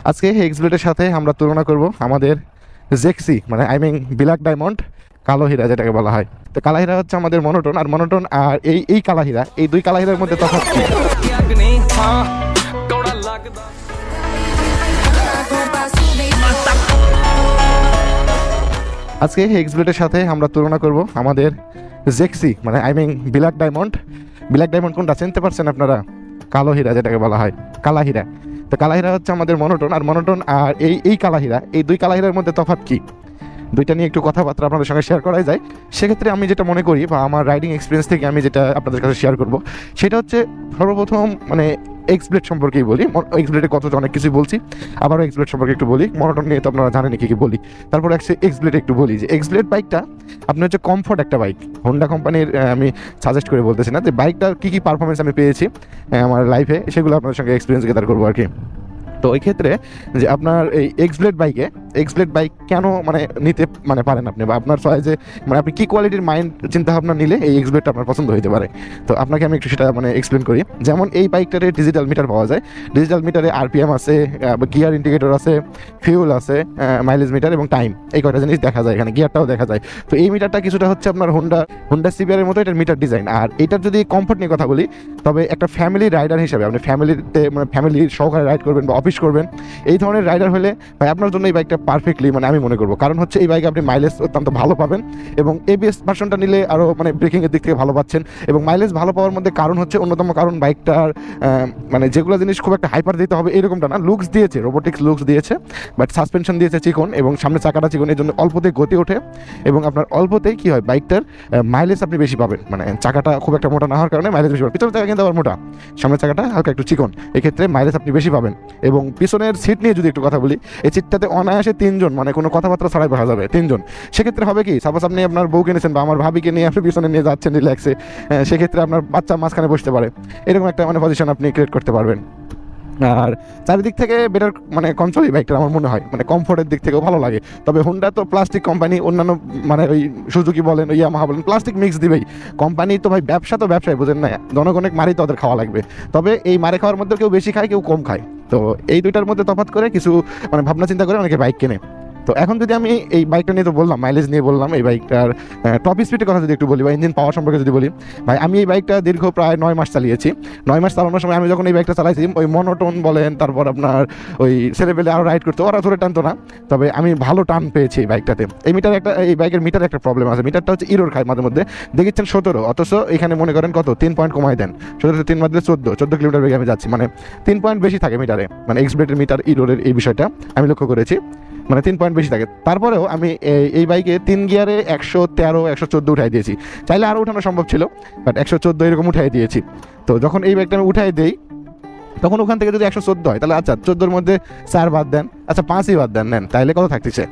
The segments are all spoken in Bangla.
আজকে এক্সব্লেডের সাথে আমরা তুলনা করব আমাদের জেক্সি মানে ব্ল্যাক ডায়মন্ড, কালো হীরা যেটাকে বলা হয়। তো কালা হীরা হচ্ছে আমাদের মনোটন, আর মনোটন আর এই কালা হীরা, এই দুই কালা হীরার মধ্যে তফাৎ কি? আজকে এক্সব্লেডের সাথে আমরা তুলনা করব আমাদের জেক্সি মানে ব্ল্যাক ডায়মন্ড। ব্ল্যাক ডায়মন্ড কোনটা চিনতে পারছেন আপনারা? কালো হীরা যেটাকে বলা হয়, কালা হীরা। তো কালা হীরা হচ্ছে আমাদের মনোটন, আর মনোটন আর এই কালা হীরা, এই দুই কালা হীরার মধ্যে তফাৎ কি? দুইটা নিয়ে একটু কথাবার্তা আপনাদের সঙ্গে শেয়ার করাই যায়। সেক্ষেত্রে আমি যেটা মনে করি বা আমার রাইডিং এক্সপিরিয়েন্স থেকে আমি যেটা আপনাদের কাছে শেয়ার করব, সেটা হচ্ছে সর্বপ্রথম মানে এক্সব্লেড সম্পর্কেই বলি। এক্সব্লেডের কথা তো অনেক কিছু বলছি, আবারও এক্সব্লেড সম্পর্কে একটু বলি। মনোটন নিয়ে তো আপনারা জানেন কি বলি। তারপর এক্সব্লেড একটু বলি যে এক্সব্লেড বাইকটা আপনার হচ্ছে কমফোর্ট একটা বাইক। হোন্ডা কোম্পানির আমি সাজেস্ট করে বলতেছি না, যে বাইকটার কী পারফরমেন্স আমি পেয়েছি আমার লাইফে, সেগুলো আপনাদের সঙ্গে এক্সপিরিয়েন্স গেদার করবো আর কি। তো ওই ক্ষেত্রে যে আপনার এই এক্সব্লেড বাইক কেন মানে নিতে মানে পারেন আপনি, বা আপনার চয়েসে মানে আপনি কী কোয়ালিটির মাইন্ড চিন্তাভাবনা নিলে এই এক্সব্লেডটা আপনার পছন্দ হতে পারে। তো আপনাকে আমি একটু সেটা মানে এক্সপ্লেন করি। যেমন এই বাইকটারে ডিজিটাল মিটার পাওয়া যায়। ডিজিটাল মিটারে আরপিএম আছে, গিয়ার ইন্ডিকেটর আছে, ফিউল আছে, মাইলেজ মিটার এবং টাইম, এই কয়টা জিনিস দেখা যায় এখানে। গিয়ারটাও দেখা যায়। তো এই মিটারটা কিছুটা হচ্ছে আপনার হোন্ডা সিবিআরের মতো এটার মিটার ডিজাইন। আর এটার যদি কমফোর্ট নিয়ে কথা বলি, তবে একটা ফ্যামিলি রাইডার হিসাবে আপনি ফ্যামিলিতে মানে ফ্যামিলির সহকারে রাইড করবেন বা অফিস করবেন, এই ধরনের রাইডার হলে ভাই আপনার জন্য এই বাইকটা পারফেক্টলি মানে আমি মনে করবো। কারণ হচ্ছে এই বাইকে আপনি মাইলেজ অত্যন্ত ভালো পাবেন, এবং এবিএস ভার্সনটা নিলে আরও মানে ব্রেকিংয়ের দিক থেকে ভালো পাচ্ছেন। এবং মাইলেজ ভালো পাওয়ার মধ্যে কারণ হচ্ছে অন্যতম কারণ বাইকটার মানে যেগুলো জিনিস খুব একটা হাইপার দিতে হবে এরকমটা না, লুকস দিয়েছে, রোবোটিক্স লুকস দিয়েছে, বাট সাসপেনশন দিয়েছে চিকন, এবং সামনে চাকাটা চিকন, এই জন্য অল্পতেই গতি ওঠে। এবং আপনার অল্পতেই কী হয়, বাইকটার মাইলেজ আপনি বেশি পাবেন। মানে চাকাটা খুব একটা মোটা না হওয়ার কারণে মাইলেজ বেশি পাবেন। পিছনের চাকা কিন্তু আবার মোটা, সামনের চাকাটা হালকা একটু চিকন, এক্ষেত্রে মাইলেজ আপনি বেশি পাবেন। এবং পিছনের সিট নিয়ে যদি একটু কথা বলি, এই সিটটাতে অনায়াসে 3 জন মানে কোনো কথাবার্তা ছাড়াই বসা যাবে 3 জন। সেক্ষেত্রে হবে কি, সাপোজ আপনি আপনার বউকে নিয়েছেন বা আমার ভাবিকে নিয়ে আপনি পিছনে নিয়ে যাচ্ছেন রিল্যাক্সে, সেক্ষেত্রে আপনার বাচ্চা মাঝখানে বসতে পারে, এরকম একটা মানে পজিশন আপনি ক্রিয়েট করতে পারবেন। আর চারিদিক থেকে বেটার মানে কন্ট্রোল এই বাইকটা আমার মনে হয়, মানে কমফোর্টের দিক থেকেও ভালো লাগে। তবে হোন্ডা তো প্লাস্টিক কোম্পানি, অন্যান্য মানে ওই সুজুকি বলেন, ওই ইয়ামাহা বলেন, প্লাস্টিক মিক্স দিবেই। কোম্পানি তো ভাই ব্যবসা তো ব্যবসায়, বুঝেন না, জনগণের মারি তো ওদের খাওয়া লাগবে। তবে এই মারে খাওয়ার মধ্যে কেউ বেশি খায়, কেউ কম খায়। তো এই দুইটার মধ্যে তফাৎ করে কিছু মানে ভাবনা চিন্তা করে অনেকে বাইক কেনে। তো এখন যদি আমি এই বাইকটা নিয়ে তো বললাম, মাইলেজ নিয়ে বললাম, এই বাইকটার টপ স্পিডের কথা যদি একটু বলি বা ইঞ্জিন পাওয়ার সম্পর্কে যদি বলি, ভাই আমি এই বাইকটা দীর্ঘ প্রায় 9 মাস চালিয়েছি। 9 মাস চালানোর সময় আমি যখন এই বাইকটা চালাইছি, ওই মনোটন বলেন, তারপর আপনার ওই ছেলেবেলে আরও রাইড করতে, ওরা ধরে টানতো না, তবে আমি ভালো টান পেয়েছি এই বাইকটাতে। এই বাইকের মিটার একটা প্রবলেম আছে, মিটারটা হচ্ছে ইরোর খায় মাঝে মধ্যে, দেখেছেন 17, অথচ এখানে মনে করেন কত 3 পয়েন্ট কমাই দেন, 17 3 বাদলে 14 কিলোমিটার বেগে আমি যাচ্ছি, মানে 3 পয়েন্ট বেশি থাকে মিটারে, মানে এক্সব্লেডের মিটার ইরোরের এই বিষয়টা আমি লক্ষ্য করেছি, মানে 3 পয়েন্ট বেশি থাকে। তারপরেও আমি এই বাইকে 3 গিয়ারে 113 114 উঠাই দিয়েছি। চাইলে আরও উঠানো সম্ভব ছিল, বাট 114 এরকম উঠাই দিয়েছি। তো যখন এই বাইকটা আমি উঠাই দিই, তখন ওখান থেকে যদি 114 হয়, তাহলে আচ্ছা 14-র মধ্যে 4 বাদ দেন, আচ্ছা 5ই বাদ দেন, নেন, তাহলে কত থাকতেছে?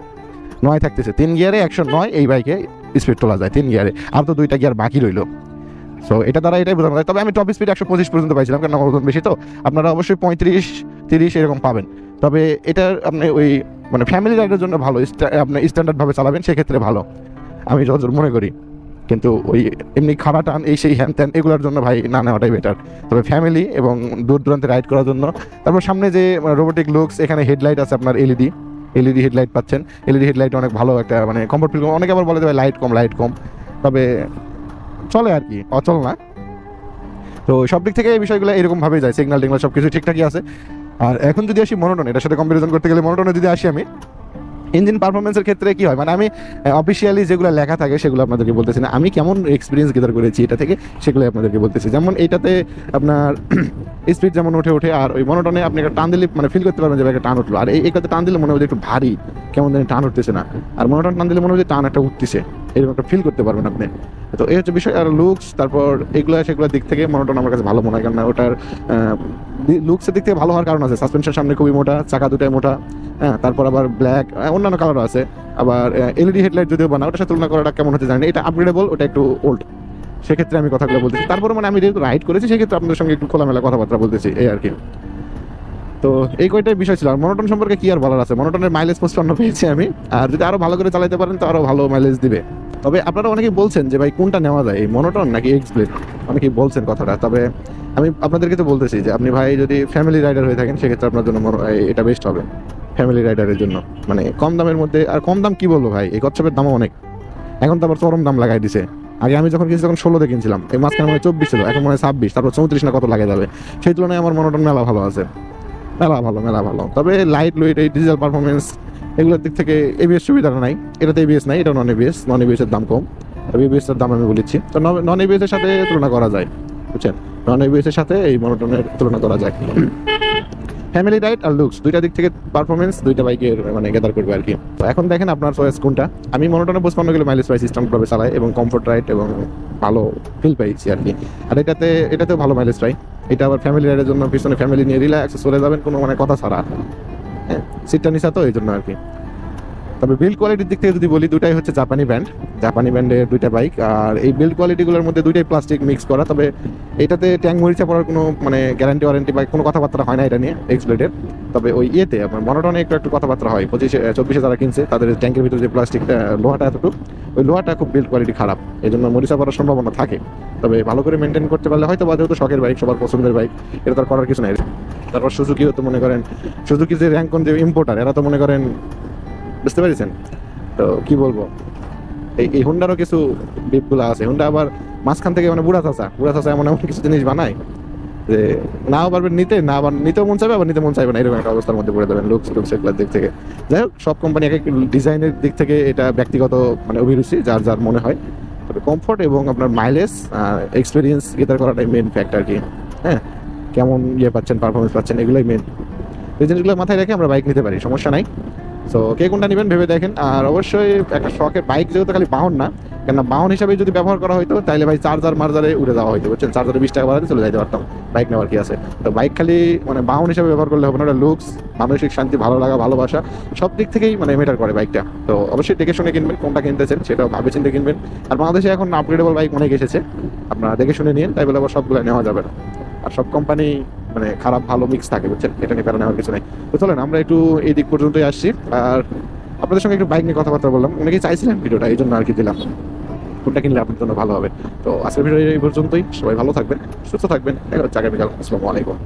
9 থাকতেছে। 3 গিয়ারে 109 এই বাইকে স্পিড তোলা যায় 3 গিয়ারে, আর তো 2টা গিয়ার বাকি রইল। সো এটা দ্বারা এটাই বোঝানো যায়। তবে আমি টপ স্পিড 125 পর্যন্ত পাইছিলাম, কারণ আমার ওজন বেশি, তো আপনারা অবশ্যই 35-30 এরকম পাবেন। তবে এটার আপনি ওই মানে ফ্যামিলি রাইডের জন্য ভালো, আপনি স্ট্যান্ডার্ডভাবে চালাবেন সেক্ষেত্রে ভালো, আমি যতদূর মনে করি। কিন্তু ওই এমনি খাড়া টান এই সেই হ্যান ত্যান এগুলোর জন্য ভাই না নেওয়াটাই বেটার। তবে ফ্যামিলি এবং দূর দূরান্তে রাইড করার জন্য। তারপর সামনে যে রোবোটিক লুকস, এখানে হেডলাইট আছে আপনার এলইডি হেডলাইট পাচ্ছেন। এলইডি হেডলাইট অনেক ভালো একটা মানে কমফোর্ট ফিল। অনেকে আবার বলে দেবে লাইট কম, তবে চলে আর কি, অচল না। তো সব দিক থেকে এই বিষয়গুলো এরকমভাবেই যায়, সিগন্যাল টিগনাল সব কিছু ঠিকঠাকই আছে। আর এখন যদি আসি মনোটন, এটার সাথে কম্পারিজন করতে গেলে মনোটনে যদি আসি আমি, ইঞ্জিন পারফরমেন্সের ক্ষেত্রে কী হয়, মানে আমি অফিসিয়ালি যেগুলো লেখা থাকে সেগুলো আপনাদেরকে বলতেছি না, আমি কেমন এক্সপিরিয়েন্স গেদার করেছি এটা থেকে সেগুলো আপনাদেরকে বলতেছি। যেমন এইটাতে আপনার স্পিড যেমন ওঠে, আর ওই মনোটনে আপনি একটা টান দিলে মানে ফিল করতে পারবেন যে একটা টান উঠলো, আর এই কথা টান দিলে মনে হয় একটু ভারী, কেমন জানি টান উঠতেছে না, আর মনোটন টান দিলে মনে হয় টান একটা উঠতেছে, এরকম একটা ফিল করতে পারবেন আপনি। তো এই হচ্ছে বিষয়। আর লুকস, তারপর সেগুলোর দিক থেকে মনোটন আমার কাছে ভালো মনে হয়, কারণ ওটার লুকসের দিক থেকে ভালো হওয়ার কারণ আছে, সাসপেনশন সামনে খুবই মোটা, চাকা দুটাই মোটা, হ্যাঁ, তারপর আবার ব্ল্যাক, অন্যান্য কালারও আছে। আবার এলইডি হেডলাইট যদিও বানা, ওটার সাথে তুলনা করাটা কেমন হচ্ছে জানি, এটা আপগ্রেডেবল, ওটা একটু ওল্ড, সেক্ষেত্রে আমি কথাগুলো বলতেছি। তারপরে মানে আমি যেহেতু রাইড করেছি সেক্ষেত্রে আপনাদের সঙ্গে একটু খোলামেলা কথাবার্তা বলতেছি, এই আর কি। তো এই কয়টাই বিষয় ছিল। আর মনোটন সম্পর্কে কি আর বলার আছে, মনোটনের মাইলেজ 55 পেয়েছি আমি, আর যদি আরো ভালো করে চালাতে পারেন তো আরো ভালো মাইলেজ দিবে। তবে আপনারা অনেকেই বলছেন যে ভাই কোনটা নেওয়া যায়, এই মনোটন নাকি এক্স ব্লেড, অনেকেই বলছেন কথাটা। তবে আমি আপনাদেরকে তো বলতেছি যে আপনি ভাই যদি ফ্যামিলি রাইডার হয়ে থাকেন সেক্ষেত্রে আপনার জন্য এটা বেস্ট হবে ফ্যামিলি রাইডারের জন্য। মানে কম দামের মধ্যে, আর কম দাম কি বলবো ভাই, এই কচ্ছপের দামও অনেক, এখন তো আবার চরম দাম লাগাই দিছে। আগে আমি যখন কিনছি তখন 16 কিনছিলাম, এই মাঝখানে মানে 24 ছিল, এখন মানে 26, তারপর 34 না কত লাগে যাবে। সেই তুলনায় আমার মনোটন মেলা ভালো আছে, মেলা ভালো। তবে লাইট ওয়েট, এই ডিজিটাল পারফরমেন্স এগুলোর দিক থেকে এবিএস সুবিধাটা নাই, এটাতে এবিএস নাই, এটা নন এবিএস এর দাম কম। তবে এবিএস এর দাম আমি বলেছি তো, নন এবিএস এর সাথে তুলনা করা যায়, বুঝছেন, নন এবিএস এর সাথে এই মনোটনের তুলনা করা যায়। ফ্যামিলি রাইড আর লুকস দুইটা দিক থেকে পারফরমেন্স দুইটা বাইকের মানে গেদার করবে আর কি। তো এখন দেখেন আপনার চয়েস কোনটা। আমি মনোটনে 55 কিলো মাইলেজ পাই সিস্টেমভাবে চালাই এবং কমফোর্ট রাইড এবং ভালো ফিল পাইছি আর কি। আর এটাতেও ভালো মাইলেজ পাই। এটা আবার ফ্যামিলি রাইডের জন্য পিছনে ফ্যামিলি নিয়ে রিল্যাক্স চলে যাবেন কোনো মানে কথা ছাড়া, হ্যাঁ সিটটা নিচা তো এই জন্য আর কি। তবে বিল্ড কোয়ালিটির দিক থেকে যদি বলি, দুটাই হচ্ছে জাপানি ব্র্যান্ডের দুইটা বাইক। আর এই বিল্ড কোয়ালিটিগুলোর মধ্যে দুইটাই প্লাস্টিক মিক্স করা। তবে এটাতে ট্যাঙ্ক মরিচা পড়ার কোনো মানে গ্যারান্টি ওয়ারেন্টি বা কোনো কথাবার্তা হয় না এটা নিয়ে এক্স ব্লেডের। তবে ওই ইয়েতে আপনার মনোটনে একটু কথাবার্তা হয়। 24 যারা কিনছে তাদের ট্যাঙ্কের ভিতরে যে প্লাস্টিকটা লোহাটা এতটুকু, ওই লোহাটা খুব বিল্ড কোয়ালিটি খারাপ, এই জন্য মরিচা পড়ার সম্ভাবনা থাকে। তবে ভালো করে মেনটেন করতে পারলে হয়তো বা, যেহেতু শখের বাইক, সবার পছন্দের বাইক, এটা তো আর করার কিছু নাই। তারপর সুজুকিও তো মনে করেন, সুজুকি যে র্যাঙ্কন যে ইম্পোর্টার, এরা তো মনে করেন, বুঝতে পেরেছেন তো কি বলবো। এই হুন্ডারও কিছু বিপগুলো আছে। হুন্ডা আবার মাঝখান থেকে মানে বুড়া চাচা এমন কিছু জিনিস বানায় যে নাও পারবেন নিতে, না আবার নিতেও মন চাইবে, আবার নিতে মন চাইবে না, এরকম একটা অবস্থার মধ্যে পড়ে যাবেন লুকস এগুলোর দিক থেকে। যাই হোক, সব কোম্পানি এক এক ডিজাইনের দিক থেকে এটা ব্যক্তিগত মানে অভিরুচি, যার যার মনে হয়। তবে কমফোর্ট এবং আপনার মাইলেজ এক্সপিরিয়েন্স গেদার করাটাই মেন ফ্যাক্ট আর কি। হ্যাঁ, কেমন পাচ্ছেন, পারফরমেন্স পাচ্ছেন, এগুলোই মেন। এই জিনিসগুলো মাথায় রেখে আমরা বাইক নিতে পারি, সমস্যা নাই। সো কে কোনটা নেবেন ভেবে দেখেন। আর অবশ্যই একটা শখের বাইক যেহেতু খালি বাহন না, কেননা বাহন হিসাবে যদি ব্যবহার করা হয়তো তাহলে ভাই চার্জার মার্জারে উড়ে যাওয়া হয়তো, বুঝছেন, চার্জারে 20 টাকা বাড়াতে চলে যাইতে পারতাম, বাইক নেওয়ার কি আছে। তো বাইক খালি মানে বাহন হিসাবে ব্যবহার করলে হবে না, ওটা লুকস, মানসিক শান্তি, ভালো লাগা, ভালোবাসা, সব দিক থেকেই মানে মেটার করে বাইকটা। তো অবশ্যই দেখে শুনে কিনবেন, কোনটা কিনতেছেন সেটাও ভাবে চিন্তে কিনবেন। আর বাংলাদেশে এখন আপগ্রেডেবল বাইক অনেক এসেছে, আপনারা দেখে শুনে নিন, তাই বলে আবার সবগুলো নেওয়া যাবে না। আর সব কোম্পানি মানে খারাপ ভালো মিক্স থাকে, বুঝছেন, এটা নিয়ে প্যারা নেওয়ার কিছু নেই। তো চলেন আমরা একটু এই দিক পর্যন্তই আসছি। আর আপনাদের সঙ্গে একটু বাইক নিয়ে কথাবার্তা বললাম, অনেকেই চাইছিলেন ভিডিওটা, এই জন্য আর কি দিলাম, কোনটা কিনলে আপনার জন্য ভালো হবে। তো আজকের ভিডিও এই পর্যন্তই, সবাই ভালো থাকবেন, সুস্থ থাকবেন, দেখা হচ্ছে আগামীকাল। আসসালামু আলাইকুম।